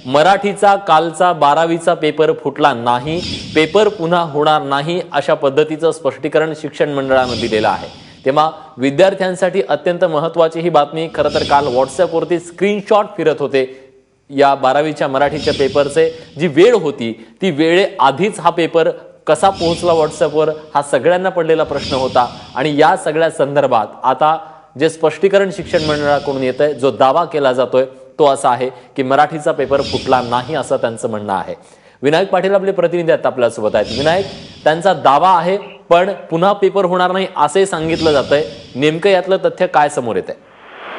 मराठीचा कालचा 12वीचा पेपर फुटला नाही, पेपर पुन्हा होणार नाही अशा पद्धतीचं स्पष्टीकरण शिक्षण मंडळानं दिलेलं आहे। तेव्हा विद्यार्थ्यांसाठी अत्यंत महत्त्वाची ही बातमी खरं तर काल व्हॉट्सअपवरती स्क्रीनशॉट फिरत होते या 12वीच्या मराठीच्या पेपरचे। जी वेळ होती ती वेळेआधीच हा पेपर कसा पोहोचला व्हॉट्सअपवर हा सगळ्यांना पडलेला प्रश्न होता। आणि या सगळ्या संदर्भात आता जे स्पष्टीकरण शिक्षण मंडळाकडून येतंय, जो दावा केला जातोय तो असा आहे की मराठीचा पेपर फुटला नाही असं त्यांचं म्हणणं आहे। विनायक पाटील आपले प्रतिनिधी आहेत आपल्यासोबत आहेत। विनायक, त्यांचा दावा आहे पण पुन्हा पेपर होणार नाही असे सांगितलं जातंय, नेमकं यातलं तथ्य काय समोर येतंय?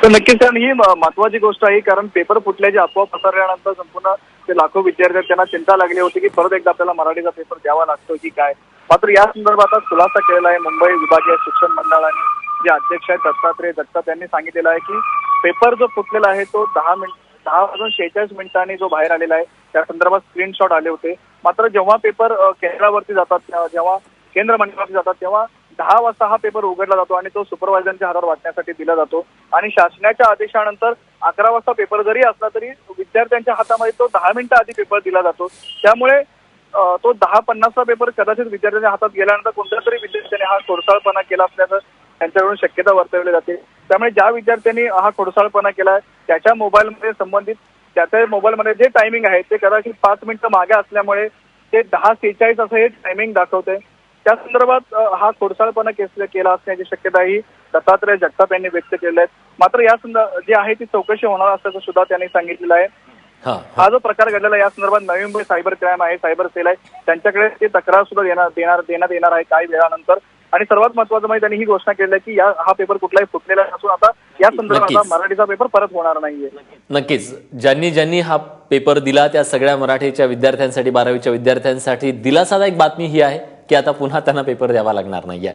तर नक्कीच ही महत्वाची गोष्ट आहे, कारण पेपर फुटल्याची अफवा पसरल्यानंतर संपूर्ण ते लाखो विद्यार्थी त्यांना चिंता लागली होती की परत एकदा आपल्याला मराठीचा पेपर द्यावा लागतो की काय। मात्र या संदर्भात खुलासा केलेला आहे मुंबई विभागीय शिक्षण मंडळाने। जे अध्यक्ष आहेत दत्तात्रय जगताप यांनी सांगितलेलं आहे की पेपर जो फुटलेला आहे तो 10:46 जो बाहेर आलेला आहे त्या संदर्भात स्क्रीनशॉट आले होते। मात्र जेव्हा पेपर केंद्रावरती जातात, जेव्हा केंद्र मंडळावरती जातात तेव्हा 10 वाजता हा पेपर उघडला जातो आणि तो सुपरवायझरच्या हातात वाटण्यासाठी दिला जातो। आणि शासनाच्या आदेशानंतर 11 वाजता पेपर जरी असला तरी विद्यार्थ्यांच्या हातामध्ये तो 10 मिनिटं आधी पेपर दिला जातो। त्यामुळे तो 10:50चा पेपर कदाचित विद्यार्थ्यांच्या हातात गेल्यानंतर कोणत्या तरी विद्यार्थ्याने हा खोडसाळपणा केला असल्याचं त्यांच्याकडून शक्यता वर्तवली जाते। त्यामुळे ज्या विद्यार्थ्यांनी हा खोडसाळपणा केला त्याच्या मोबाईलमध्ये संबंधित त्याच्या मोबाईलमध्ये जे टायमिंग आहे ते कदाचित 5 मिनिटं मागे असल्यामुळे ते 10:46 असं हे टायमिंग दाखवते। त्या संदर्भात हा खोडसाळपणा केला असण्याची शक्यताही दत्तात्रय जगताप यांनी व्यक्त केली आहे। मात्र या जी आहे ती चौकशी होणार असल्याचं सुद्धा त्यांनी सांगितलेलं आहे। हा जो प्रकार घडलेला या संदर्भात नवी मुंबई सायबर क्राईम आहे, सायबर सेल आहे, त्यांच्याकडे ते तक्रार सुद्धा देण्यात येणार आहे काही वेळानंतर। आणि सर्वात महत्त्वाचं म्हणजे त्यांनी ही घोषणा केली आहे की हा पेपर कुठलाही फुटलेला नसून आता या संदर्भात मराठीचा पेपर परत होणार नाहीये। नक्कीच ज्यांनी हा पेपर दिला त्या सगळ्या मराठीच्या विद्यार्थ्यांसाठी 12वीच्या विद्यार्थ्यांसाठी दिलासादायक बातमी ही आहे की आता पुन्हा त्यांना पेपर द्यावा लागणार नाहीये।